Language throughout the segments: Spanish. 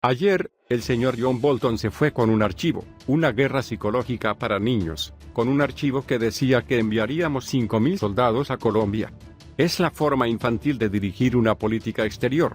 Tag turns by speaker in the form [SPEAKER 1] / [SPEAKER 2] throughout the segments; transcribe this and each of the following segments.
[SPEAKER 1] Ayer, el señor John Bolton se fue con un archivo, una guerra psicológica para niños, con un archivo que decía que enviaríamos 5.000 soldados a Colombia. Es la forma infantil de dirigir una política exterior.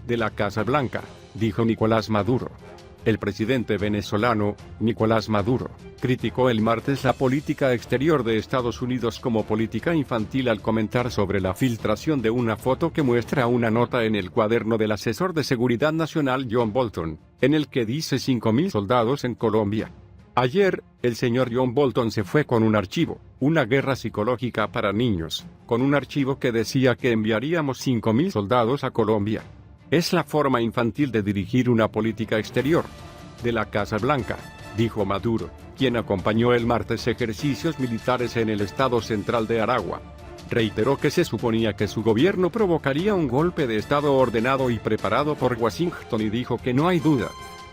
[SPEAKER 1] De la Casa Blanca, dijo Nicolás Maduro. El presidente venezolano, Nicolás Maduro, criticó el martes la política exterior de Estados Unidos como política infantil al comentar sobre la filtración de una foto que muestra una nota en el cuaderno del asesor de seguridad nacional John Bolton, en el que dice 5.000 soldados en Colombia. Ayer, el señor John Bolton se fue con un archivo, una guerra psicológica para niños, con un archivo que decía que enviaríamos 5.000 soldados a Colombia. Es la forma infantil de dirigir una política exterior. De la Casa Blanca, dijo Maduro, quien acompañó el martes ejercicios militares en el estado central de Aragua. Reiteró que se suponía que su gobierno provocaría un golpe de estado ordenado y preparado por Washington y dijo que no hay duda.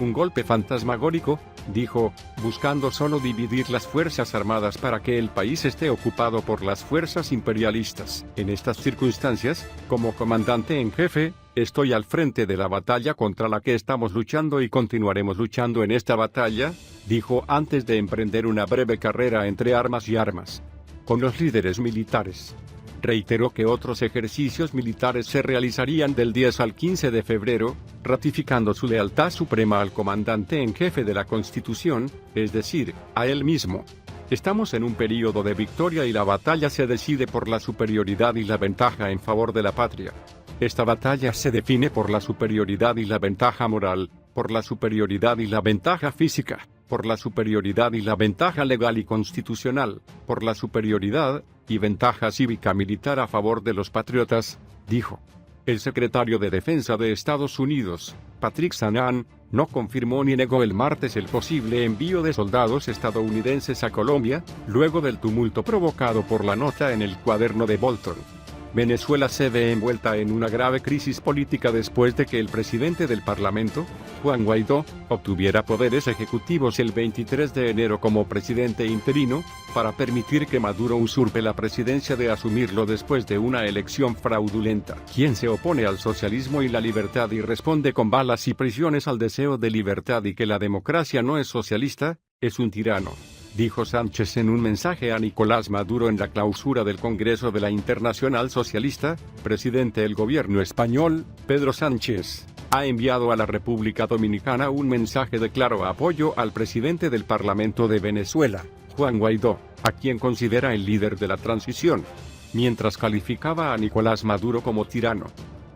[SPEAKER 1] Un golpe fantasmagórico, dijo, buscando solo dividir las fuerzas armadas para que el país esté ocupado por las fuerzas imperialistas. En estas circunstancias, como comandante en jefe, estoy al frente de la batalla contra la que estamos luchando y continuaremos luchando en esta batalla, dijo antes de emprender una breve carrera entre armas y armas con los líderes militares. Reiteró que otros ejercicios militares se realizarían del 10 al 15 de febrero, ratificando su lealtad suprema al comandante en jefe de la Constitución, es decir, a él mismo. Estamos en un período de victoria y la batalla se decide por la superioridad y la ventaja en favor de la patria. Esta batalla se define por la superioridad y la ventaja moral, por la superioridad y la ventaja física, por la superioridad y la ventaja legal y constitucional, por la superioridad y ventaja cívica militar a favor de los patriotas, dijo. El secretario de Defensa de Estados Unidos, Patrick Shanahan, no confirmó ni negó el martes el posible envío de soldados estadounidenses a Colombia, luego del tumulto provocado por la nota en el cuaderno de Bolton. Venezuela se ve envuelta en una grave crisis política después de que el presidente del Parlamento, Juan Guaidó, obtuviera poderes ejecutivos el 23 de enero como presidente interino, para permitir que Maduro usurpe la presidencia de asumirlo después de una elección fraudulenta. Quien se opone al socialismo y la libertad y responde con balas y prisiones al deseo de libertad y que la democracia no es socialista, es un tirano, dijo Sánchez en un mensaje a Nicolás Maduro en la clausura del Congreso de la Internacional Socialista. Presidente del gobierno español, Pedro Sánchez, ha enviado a la República Dominicana un mensaje de claro apoyo al presidente del Parlamento de Venezuela, Juan Guaidó, a quien considera el líder de la transición, mientras calificaba a Nicolás Maduro como tirano.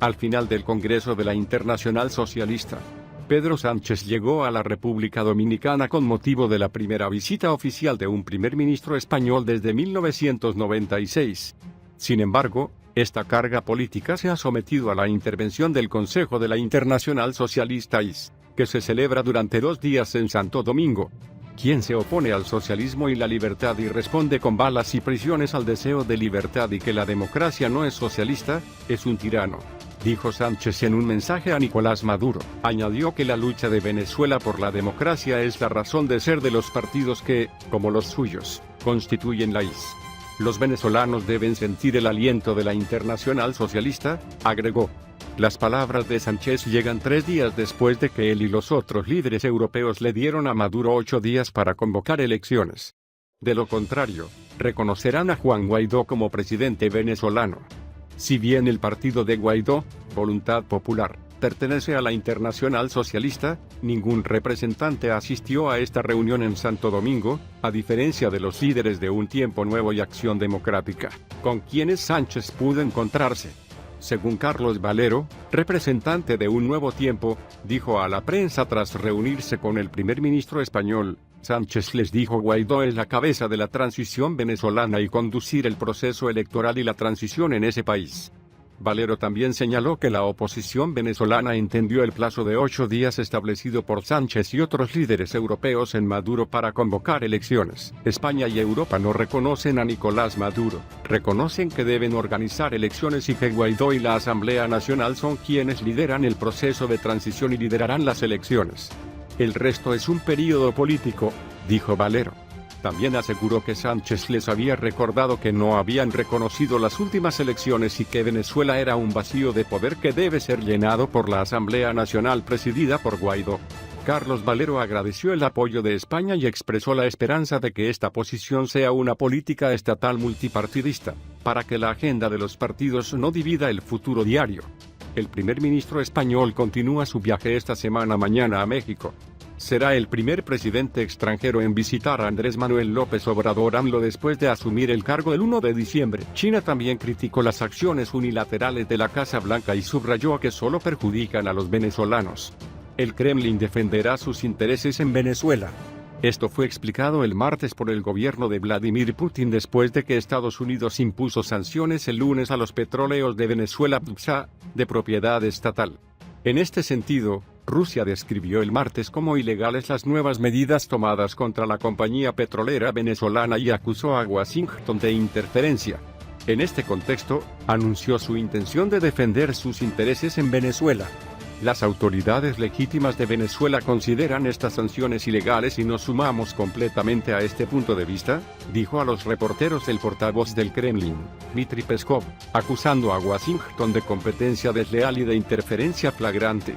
[SPEAKER 1] Al final del Congreso de la Internacional Socialista, Pedro Sánchez llegó a la República Dominicana con motivo de la primera visita oficial de un primer ministro español desde 1996. Sin embargo, esta carga política se ha sometido a la intervención del Consejo de la Internacional Socialista IS, que se celebra durante 2 días en Santo Domingo. Quien se opone al socialismo y la libertad y responde con balas y prisiones al deseo de libertad y que la democracia no es socialista, es un tirano, dijo Sánchez en un mensaje a Nicolás Maduro. Añadió que la lucha de Venezuela por la democracia es la razón de ser de los partidos que, como los suyos, constituyen la IS. Los venezolanos deben sentir el aliento de la Internacional Socialista, agregó. Las palabras de Sánchez llegan 3 días después de que él y los otros líderes europeos le dieron a Maduro 8 días para convocar elecciones. De lo contrario, reconocerán a Juan Guaidó como presidente venezolano. Si bien el partido de Guaidó, Voluntad Popular, pertenece a la Internacional Socialista, ningún representante asistió a esta reunión en Santo Domingo, a diferencia de los líderes de Un Tiempo Nuevo y Acción Democrática, con quienes Sánchez pudo encontrarse. Según Carlos Valero, representante de Un Nuevo Tiempo, dijo a la prensa tras reunirse con el primer ministro español, Sánchez les dijo: Guaidó es la cabeza de la transición venezolana y conducir el proceso electoral y la transición en ese país. Valero también señaló que la oposición venezolana entendió el plazo de 8 días establecido por Sánchez y otros líderes europeos en Maduro para convocar elecciones. España y Europa no reconocen a Nicolás Maduro, reconocen que deben organizar elecciones y que Guaidó y la Asamblea Nacional son quienes lideran el proceso de transición y liderarán las elecciones. El resto es un período político, dijo Valero. También aseguró que Sánchez les había recordado que no habían reconocido las últimas elecciones y que Venezuela era un vacío de poder que debe ser llenado por la Asamblea Nacional presidida por Guaidó. Carlos Valero agradeció el apoyo de España y expresó la esperanza de que esta posición sea una política estatal multipartidista, para que la agenda de los partidos no divida el futuro diario. El primer ministro español continúa su viaje esta semana mañana a México. Será el primer presidente extranjero en visitar a Andrés Manuel López Obrador AMLO después de asumir el cargo el 1 de diciembre. China también criticó las acciones unilaterales de la Casa Blanca y subrayó que solo perjudican a los venezolanos. El Kremlin defenderá sus intereses en Venezuela. Esto fue explicado el martes por el gobierno de Vladimir Putin después de que Estados Unidos impuso sanciones el lunes a los petróleos de Venezuela, de propiedad estatal. En este sentido, Rusia describió el martes como ilegales las nuevas medidas tomadas contra la compañía petrolera venezolana y acusó a Washington de interferencia. En este contexto, anunció su intención de defender sus intereses en Venezuela. Las autoridades legítimas de Venezuela consideran estas sanciones ilegales y nos sumamos completamente a este punto de vista, dijo a los reporteros el portavoz del Kremlin, Dmitry Peskov, acusando a Washington de competencia desleal y de interferencia flagrante.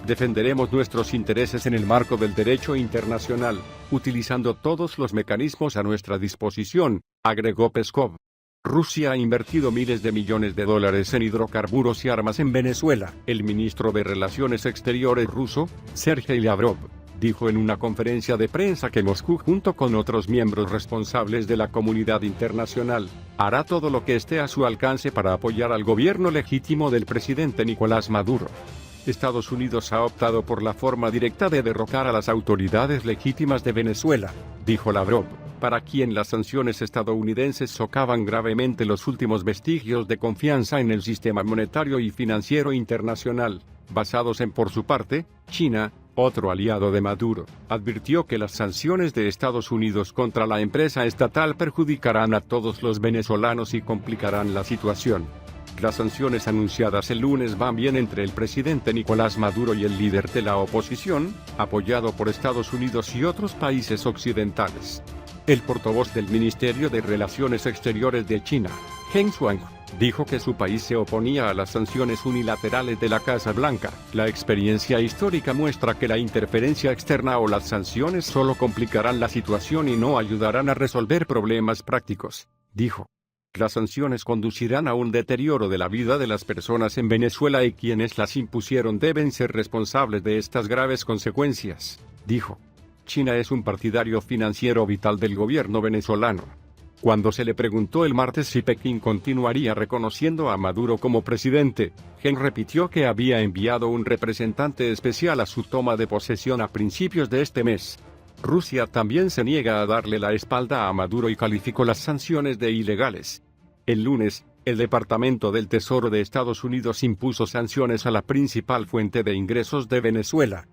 [SPEAKER 1] Defenderemos nuestros intereses en el marco del derecho internacional, utilizando todos los mecanismos a nuestra disposición, agregó Peskov. Rusia ha invertido miles de millones de dólares en hidrocarburos y armas en Venezuela. El ministro de Relaciones Exteriores ruso, Sergei Lavrov, dijo en una conferencia de prensa que Moscú, junto con otros miembros responsables de la comunidad internacional, hará todo lo que esté a su alcance para apoyar al gobierno legítimo del presidente Nicolás Maduro. Estados Unidos ha optado por la forma directa de derrocar a las autoridades legítimas de Venezuela, dijo Lavrov, para quien las sanciones estadounidenses socavan gravemente los últimos vestigios de confianza en el sistema monetario y financiero internacional, basados en, por su parte, China, otro aliado de Maduro. Advirtió que las sanciones de Estados Unidos contra la empresa estatal perjudicarán a todos los venezolanos y complicarán la situación. Las sanciones anunciadas el lunes van bien entre el presidente Nicolás Maduro y el líder de la oposición, apoyado por Estados Unidos y otros países occidentales. El portavoz del Ministerio de Relaciones Exteriores de China, Geng Shuang, dijo que su país se oponía a las sanciones unilaterales de la Casa Blanca. La experiencia histórica muestra que la interferencia externa o las sanciones solo complicarán la situación y no ayudarán a resolver problemas prácticos, dijo. Las sanciones conducirán a un deterioro de la vida de las personas en Venezuela y quienes las impusieron deben ser responsables de estas graves consecuencias, dijo. China es un partidario financiero vital del gobierno venezolano. Cuando se le preguntó el martes si Pekín continuaría reconociendo a Maduro como presidente, Geng repitió que había enviado un representante especial a su toma de posesión a principios de este mes. Rusia también se niega a darle la espalda a Maduro y calificó las sanciones de ilegales. El lunes, el Departamento del Tesoro de Estados Unidos impuso sanciones a la principal fuente de ingresos de Venezuela,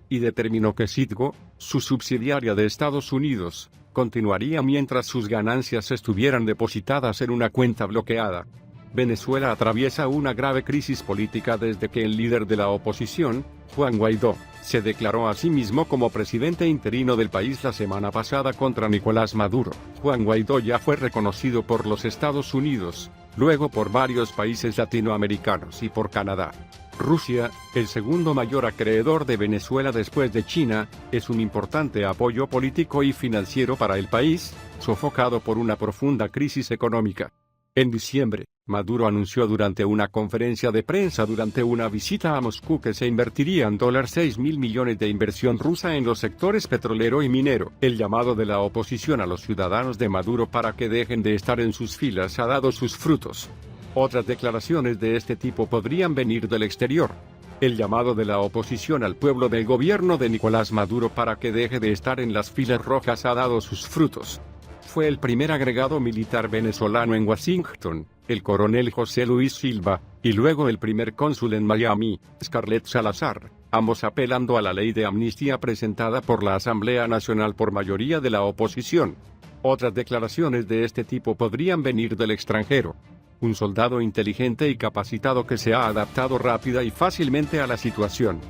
[SPEAKER 1] y determinó que Citgo, su subsidiaria de Estados Unidos, continuaría mientras sus ganancias estuvieran depositadas en una cuenta bloqueada. Venezuela atraviesa una grave crisis política desde que el líder de la oposición, Juan Guaidó, se declaró a sí mismo como presidente interino del país la semana pasada contra Nicolás Maduro. Juan Guaidó ya fue reconocido por los Estados Unidos, luego por varios países latinoamericanos y por Canadá. Rusia, el segundo mayor acreedor de Venezuela después de China, es un importante apoyo político y financiero para el país, sofocado por una profunda crisis económica. En diciembre, Maduro anunció durante una conferencia de prensa durante una visita a Moscú que se invertirían $6.000 millones de inversión rusa en los sectores petrolero y minero. El llamado de la oposición a los ciudadanos de Maduro para que dejen de estar en sus filas ha dado sus frutos. Otras declaraciones de este tipo podrían venir del exterior. El llamado de la oposición al pueblo del gobierno de Nicolás Maduro para que deje de estar en las filas rojas ha dado sus frutos. Fue el primer agregado militar venezolano en Washington, el coronel José Luis Silva, y luego el primer cónsul en Miami, Scarlett Salazar, ambos apelando a la ley de amnistía presentada por la Asamblea Nacional por mayoría de la oposición. Otras declaraciones de este tipo podrían venir del extranjero. Un soldado inteligente y capacitado que se ha adaptado rápida y fácilmente a la situación.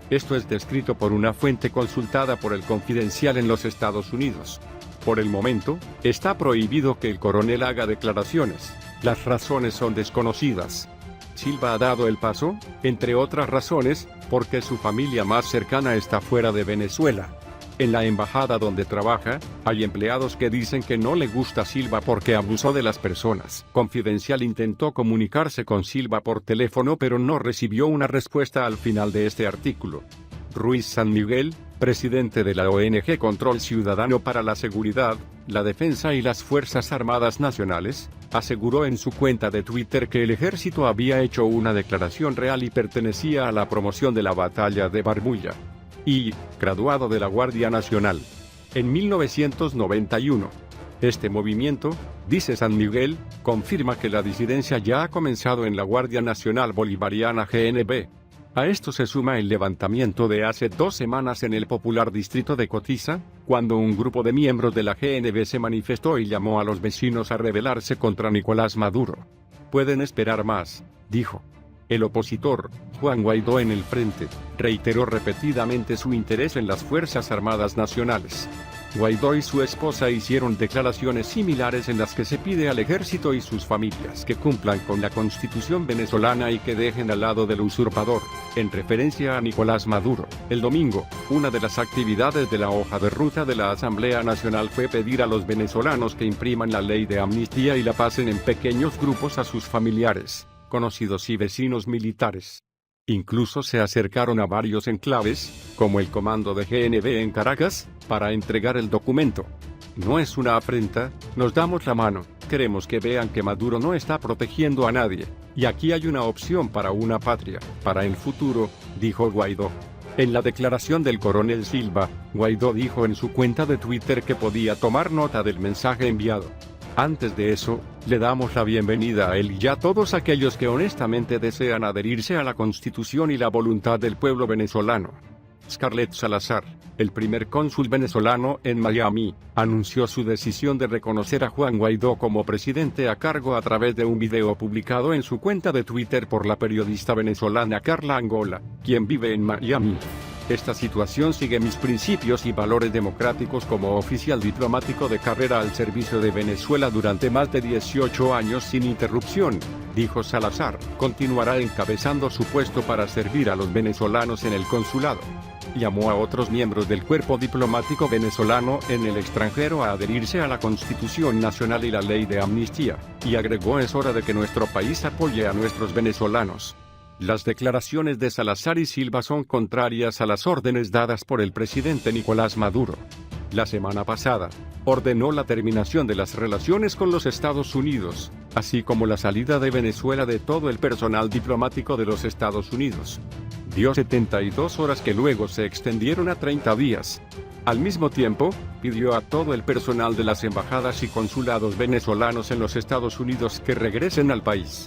[SPEAKER 1] Esto es descrito por una fuente consultada por el Confidencial en los Estados Unidos. Por el momento, está prohibido que el coronel haga declaraciones. Las razones son desconocidas. Silva ha dado el paso, entre otras razones, porque su familia más cercana está fuera de Venezuela. En la embajada donde trabaja, hay empleados que dicen que no le gusta Silva porque abusó de las personas. Confidencial intentó comunicarse con Silva por teléfono pero no recibió una respuesta al final de este artículo. Ruiz San Miguel, presidente de la ONG Control Ciudadano para la Seguridad, la Defensa y las Fuerzas Armadas Nacionales, aseguró en su cuenta de Twitter que el ejército había hecho una declaración real y pertenecía a la promoción de la batalla de Barbulla. Y, graduado de la Guardia Nacional. En 1991. Este movimiento, dice San Miguel, confirma que la disidencia ya ha comenzado en la Guardia Nacional Bolivariana GNB. A esto se suma el levantamiento de hace 2 semanas en el popular distrito de Cotiza, cuando un grupo de miembros de la GNB se manifestó y llamó a los vecinos a rebelarse contra Nicolás Maduro. Pueden esperar más, dijo. El opositor, Juan Guaidó en el frente, reiteró repetidamente su interés en las Fuerzas Armadas Nacionales. Guaidó y su esposa hicieron declaraciones similares en las que se pide al ejército y sus familias que cumplan con la Constitución venezolana y que dejen al lado del usurpador, en referencia a Nicolás Maduro. El domingo, una de las actividades de la hoja de ruta de la Asamblea Nacional fue pedir a los venezolanos que impriman la ley de amnistía y la pasen en pequeños grupos a sus familiares, conocidos y vecinos militares. Incluso se acercaron a varios enclaves, como el comando de GNB en Caracas, para entregar el documento. No es una afrenta, nos damos la mano, queremos que vean que Maduro no está protegiendo a nadie, y aquí hay una opción para una patria, para el futuro, dijo Guaidó. En la declaración del coronel Silva, Guaidó dijo en su cuenta de Twitter que podía tomar nota del mensaje enviado. Antes de eso, le damos la bienvenida a él y a todos aquellos que honestamente desean adherirse a la Constitución y la voluntad del pueblo venezolano. Scarlett Salazar, el primer cónsul venezolano en Miami, anunció su decisión de reconocer a Juan Guaidó como presidente a cargo a través de un video publicado en su cuenta de Twitter por la periodista venezolana Carla Angola, quien vive en Miami. Esta situación sigue mis principios y valores democráticos como oficial diplomático de carrera al servicio de Venezuela durante más de 18 años sin interrupción, dijo Salazar. Continuará encabezando su puesto para servir a los venezolanos en el consulado. Llamó a otros miembros del cuerpo diplomático venezolano en el extranjero a adherirse a la Constitución Nacional y la ley de amnistía, y agregó: es hora de que nuestro país apoye a nuestros venezolanos. Las declaraciones de Salazar y Silva son contrarias a las órdenes dadas por el presidente Nicolás Maduro. La semana pasada, ordenó la terminación de las relaciones con los Estados Unidos, así como la salida de Venezuela de todo el personal diplomático de los Estados Unidos. Dio 72 horas que luego se extendieron a 30 días. Al mismo tiempo, pidió a todo el personal de las embajadas y consulados venezolanos en los Estados Unidos que regresen al país.